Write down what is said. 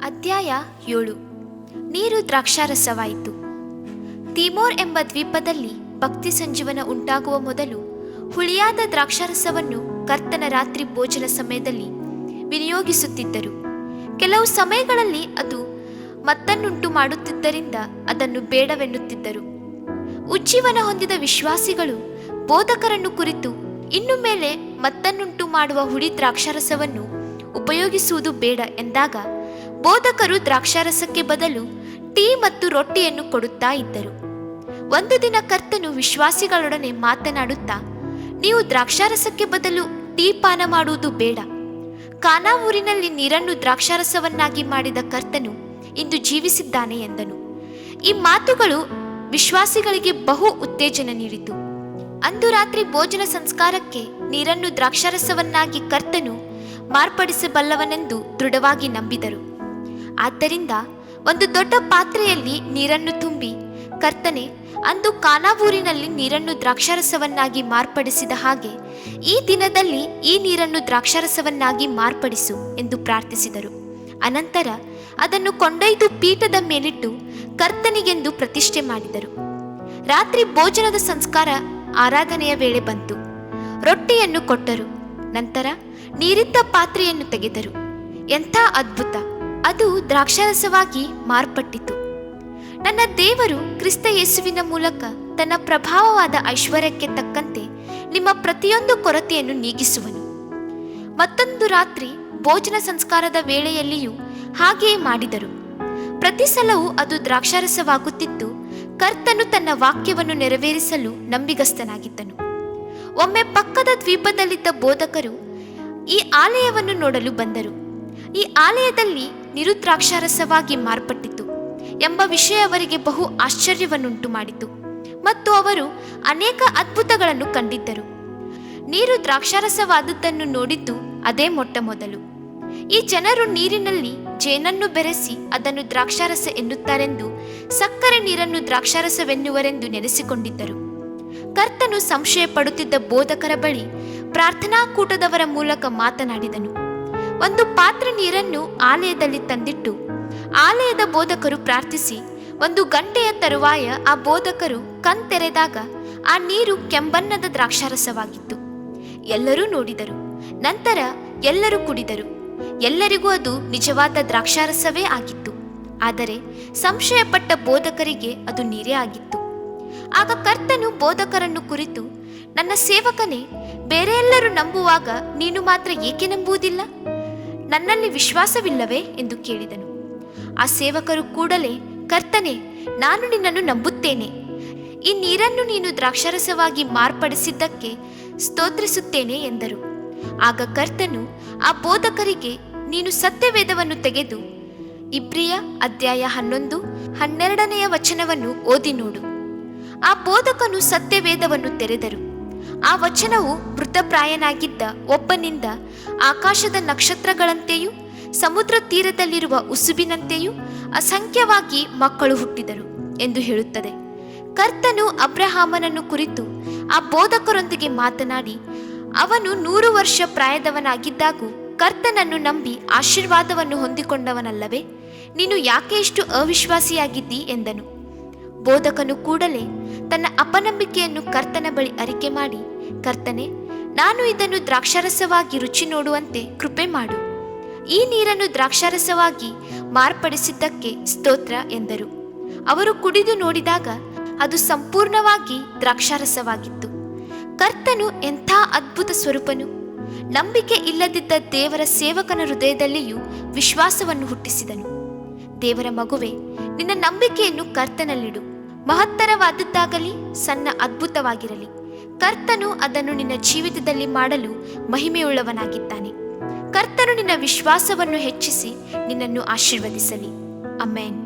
ಅಧ್ಯಾಯ 7. ನೀರು ದ್ರಾಕ್ಷಾರಸವಾಯಿತು. ತಿಮೋರ್ ಎಂಬ ದ್ವೀಪದಲ್ಲಿ ಭಕ್ತಿ ಸಂಜೀವನ ಉಂಟಾಗುವ ಮೊದಲು ಹುಳಿಯಾದ ದ್ರಾಕ್ಷಾರಸವನ್ನು ಕರ್ತನ ರಾತ್ರಿ ಭೋಜನ ಸಮಯದಲ್ಲಿ ವಿನಿಯೋಗಿಸುತ್ತಿದ್ದರು. ಕೆಲವು ಸಮಯಗಳಲ್ಲಿ ಅದು ಮತ್ತನ್ನುಂಟು ಮಾಡುತ್ತಿದ್ದರಿಂದ ಅದನ್ನು ಬೇಡವೆನ್ನುತ್ತಿದ್ದರು. ಉಜ್ಜೀವನ ಹೊಂದಿದ ವಿಶ್ವಾಸಿಗಳು ಬೋಧಕರನ್ನು ಕುರಿತು ಇನ್ನು ಮೇಲೆ ಮತ್ತನ್ನುಂಟು ಮಾಡುವ ಹುಳಿ ದ್ರಾಕ್ಷಾರಸವನ್ನು ಉಪಯೋಗಿಸುವುದು ಬೇಡ ಎಂದಾಗ ಬೋಧಕರು ದ್ರಾಕ್ಷಾರಸಕ್ಕೆ ಬದಲು ಟೀ ಮತ್ತು ರೊಟ್ಟಿಯನ್ನು ಕೊಡುತ್ತಾ ಇದ್ದರು. ಒಂದು ದಿನ ಕರ್ತನು ವಿಶ್ವಾಸಿಗಳೊಡನೆ ಮಾತನಾಡುತ್ತಾ, ನೀವು ದ್ರಾಕ್ಷಾರಸಕ್ಕೆ ಬದಲು ಟೀ ಪಾನ ಮಾಡುವುದು ಬೇಡ. ಕಾನಾ ಊರಿನಲ್ಲಿ ನೀರನ್ನು ದ್ರಾಕ್ಷಾರಸವನ್ನಾಗಿ ಮಾಡಿದ ಕರ್ತನು ಇಂದು ಜೀವಿಸಿದ್ದಾನೆ ಎಂದನು. ಈ ಮಾತುಗಳು ವಿಶ್ವಾಸಿಗಳಿಗೆ ಬಹು ಉತ್ತೇಜನ ನೀಡಿತು. ಅಂದು ರಾತ್ರಿ ಭೋಜನ ಸಂಸ್ಕಾರಕ್ಕೆ ನೀರನ್ನು ದ್ರಾಕ್ಷಾರಸವನ್ನಾಗಿ ಕರ್ತನು ಮಾರ್ಪಡಿಸಬಲ್ಲವನೆಂದು ದೃಢವಾಗಿ ನಂಬಿದರು. ಆದ್ದರಿಂದ ಒಂದು ದೊಡ್ಡ ಪಾತ್ರೆಯಲ್ಲಿ ನೀರನ್ನು ತುಂಬಿ, ಕರ್ತನೆ, ಅಂದು ಕಾನಾ ಊರಿನಲ್ಲಿ ನೀರನ್ನು ದ್ರಾಕ್ಷಾರಸವನ್ನಾಗಿ ಮಾರ್ಪಡಿಸಿದ ಹಾಗೆ ಈ ದಿನದಲ್ಲಿ ಈ ನೀರನ್ನು ದ್ರಾಕ್ಷಾರಸವನ್ನಾಗಿ ಮಾರ್ಪಡಿಸು ಎಂದು ಪ್ರಾರ್ಥಿಸಿದರು. ಅನಂತರ ಅದನ್ನು ಕೊಂಡೊಯ್ದು ಪೀಠದ ಮೇಲಿಟ್ಟು ಕರ್ತನಿಗೆಂದು ಪ್ರತಿಷ್ಠೆ ಮಾಡಿದರು. ರಾತ್ರಿ ಭೋಜನದ ಸಂಸ್ಕಾರ ಆರಾಧನೆಯ ವೇಳೆ ಬಂತು. ರೊಟ್ಟಿಯನ್ನು ಕೊಟ್ಟರು. ನಂತರ ನೀರಿದ್ದ ಪಾತ್ರೆಯನ್ನು ತೆಗೆದರು. ಎಂಥ ಅದ್ಭುತ! ಅದು ದ್ರಾಕ್ಷಾರಸವಾಗಿ ಮಾರ್ಪಟ್ಟಿತು. ನನ್ನ ದೇವರು ಕ್ರಿಸ್ತ ಯೇಸುವಿನ ಮೂಲಕ ತನ್ನ ಪ್ರಭಾವವಾದ ಐಶ್ವರ್ಯಕ್ಕೆ ತಕ್ಕಂತೆ ನಿಮ್ಮ ಪ್ರತಿಯೊಂದು ಕೊರತೆಯನ್ನು ನೀಗಿಸುವನು. ಮತ್ತೊಂದು ರಾತ್ರಿ ಭೋಜನ ಸಂಸ್ಕಾರದ ವೇಳೆಯಲ್ಲಿಯೂ ಹಾಗೆಯೇ ಮಾಡಿದರು. ಪ್ರತಿ ಸಲವೂ ಅದು ದ್ರಾಕ್ಷಾರಸವಾಗುತ್ತಿದ್ದು, ಕರ್ತನು ತನ್ನ ವಾಕ್ಯವನ್ನು ನೆರವೇರಿಸಲು ನಂಬಿಗಸ್ತನಾಗಿದ್ದನು. ಒಮ್ಮೆ ಪಕ್ಕದ ದ್ವೀಪದಲ್ಲಿದ್ದ ಬೋಧಕರು ಈ ಆಲಯವನ್ನು ನೋಡಲು ಬಂದರು. ಈ ಆಲಯದಲ್ಲಿ ನೀರು ದ್ರಾಕ್ಷಾರಸವಾಗಿ ಮಾರ್ಪಟ್ಟಿತು ಎಂಬ ವಿಷಯ ಅವರಿಗೆ ಬಹು ಆಶ್ಚರ್ಯವನ್ನುಂಟು ಮಾಡಿತು ಮತ್ತು ಅವರು ಅನೇಕ ಅದ್ಭುತಗಳನ್ನು ಕಂಡಿದ್ದರು. ನೀರು ದ್ರಾಕ್ಷಾರಸವಾದದ್ದನ್ನು ನೋಡಿದ್ದು ಅದೇ ಮೊಟ್ಟ ಮೊದಲು. ಈ ಜನರು ನೀರಿನಲ್ಲಿ ಜೇನನ್ನು ಬೆರೆಸಿ ಅದನ್ನು ದ್ರಾಕ್ಷಾರಸ ಎನ್ನುತ್ತಾರೆಂದು, ಸಕ್ಕರೆ ನೀರನ್ನು ದ್ರಾಕ್ಷಾರಸವೆನ್ನುವರೆಂದು ನೆನೆಸಿಕೊಂಡಿದ್ದರು. ಕರ್ತನು ಸಂಶಯ ಪಡುತ್ತಿದ್ದ ಬೋಧಕರ ಬಳಿ ಪ್ರಾರ್ಥನಾ ಕೂಟದವರ ಮೂಲಕ ಮಾತನಾಡಿದನು. ಒಂದು ಪಾತ್ರೆ ನೀರನ್ನು ಆಲಯದಲ್ಲಿ ತಂದಿಟ್ಟು ಆಲಯದ ಬೋಧಕರು ಪ್ರಾರ್ಥಿಸಿ 1 ಗಂಟೆಯ ತರುವಾಯ ಆ ಬೋಧಕರು ಕಣ್ತೆರೆದಾಗ ಆ ನೀರು ಕೆಂಬಣ್ಣದ ದ್ರಾಕ್ಷಾರಸವಾಗಿತ್ತು. ಎಲ್ಲರೂ ನೋಡಿದರು. ನಂತರ ಎಲ್ಲರೂ ಕುಡಿದರು. ಎಲ್ಲರಿಗೂ ಅದು ನಿಜವಾದ ದ್ರಾಕ್ಷಾರಸವೇ ಆಗಿತ್ತು. ಆದರೆ ಸಂಶಯಪಟ್ಟ ಬೋಧಕರಿಗೆ ಅದು ನೀರೇ ಆಗಿತ್ತು. ಆಗ ಕರ್ತನು ಬೋಧಕರನ್ನು ಕುರಿತು, ನನ್ನ ಸೇವಕನೇ, ಬೇರೆ ಎಲ್ಲರೂ ನಂಬುವಾಗ ನೀನು ಮಾತ್ರ ಏಕೆ ನಂಬುವುದಿಲ್ಲ? ನನ್ನಲ್ಲಿ ವಿಶ್ವಾಸವಿಲ್ಲವೇ ಎಂದು ಕೇಳಿದನು. ಆ ಸೇವಕರು ಕೂಡಲೇ, ಕರ್ತನೇ, ನಾನು ನಿನ್ನನ್ನು ನಂಬುತ್ತೇನೆ. ಈ ನೀರನ್ನು ನೀನು ದ್ರಾಕ್ಷಾರಸವಾಗಿ ಮಾರ್ಪಡಿಸಿದ್ದಕ್ಕೆ ಸ್ತೋತ್ರಿಸುತ್ತೇನೆ ಎಂದರು. ಆಗ ಕರ್ತನು ಆ ಬೋಧಕರಿಗೆ, ನೀನು ಸತ್ಯವೇದವನ್ನು ತೆಗೆದು ಇಬ್ರಿಯ ಅಧ್ಯಾಯ 11, 12ನೇ ವಚನವನ್ನು ಓದಿ ನೋಡು. ಆ ಬೋಧಕನು ಸತ್ಯವೇದವನ್ನು ತೆರೆದರು. ಆ ವಚನವು ಮೃತಪ್ರಾಯನಾಗಿದ್ದ ಒಬ್ಬನಿಂದ ಆಕಾಶದ ನಕ್ಷತ್ರಗಳಂತೆಯೂ ಸಮುದ್ರ ತೀರದಲ್ಲಿರುವ ಉಸುಬಿನಂತೆಯೂ ಅಸಂಖ್ಯವಾಗಿ ಮಕ್ಕಳು ಹುಟ್ಟಿದರು ಎಂದು ಹೇಳುತ್ತದೆ. ಕರ್ತನು ಅಬ್ರಹಾಮನನ್ನು ಕುರಿತು ಆ ಬೋಧಕರೊಂದಿಗೆ ಮಾತನಾಡಿ, ಅವನು 100 ವರ್ಷ ಪ್ರಾಯದವನಾಗಿದ್ದಾಗೂ ಕರ್ತನನ್ನು ನಂಬಿ ಆಶೀರ್ವಾದವನ್ನು ಹೊಂದಿಕೊಂಡವನಲ್ಲವೇ? ನೀನು ಯಾಕೆ ಇಷ್ಟು ಅವಿಶ್ವಾಸಿಯಾಗಿದ್ದಿ ಎಂದನು. ಬೋಧಕನು ಕೂಡಲೇ ತನ್ನ ಅಪನಂಬಿಕೆಯನ್ನು ಕರ್ತನ ಬಳಿ ಅರಿಕೆ ಮಾಡಿ, ಕರ್ತನೆ, ನಾನು ಇದನ್ನು ದ್ರಾಕ್ಷಾರಸವಾಗಿ ರುಚಿ ನೋಡುವಂತೆ ಕೃಪೆ ಮಾಡು. ಈ ನೀರನ್ನು ದ್ರಾಕ್ಷಾರಸವಾಗಿ ಮಾರ್ಪಡಿಸಿದ್ದಕ್ಕೆ ಸ್ತೋತ್ರ ಎಂದರು. ಅವರು ಕುಡಿದು ನೋಡಿದಾಗ ಅದು ಸಂಪೂರ್ಣವಾಗಿ ದ್ರಾಕ್ಷಾರಸವಾಗಿತ್ತು. ಕರ್ತನು ಎಂಥ ಅದ್ಭುತ ಸ್ವರೂಪನು! ನಂಬಿಕೆ ಇಲ್ಲದಿದ್ದ ದೇವರ ಸೇವಕನ ಹೃದಯದಲ್ಲಿಯೂ ವಿಶ್ವಾಸವನ್ನು ಹುಟ್ಟಿಸಿದನು. ದೇವರ ಮಗುವೆ, ನಿನ್ನ ನಂಬಿಕೆಯನ್ನು ಕರ್ತನಲ್ಲಿಡು. ಮಹತ್ತರವಾದದ್ದಾಗಲಿ ಸಣ್ಣ ಅದ್ಭುತವಾಗಿರಲಿ, ಕರ್ತನು ಅದನ್ನು ನಿನ್ನ ಜೀವಿತದಲ್ಲಿ ಮಾಡಲು ಮಹಿಮೆಯುಳ್ಳವನಾಗಿದ್ದಾನೆ. ಕರ್ತನು ನಿನ್ನ ವಿಶ್ವಾಸವನ್ನು ಹೆಚ್ಚಿಸಿ ನಿನ್ನನ್ನು ಆಶೀರ್ವದಿಸಲಿ. ಆಮೆನ್.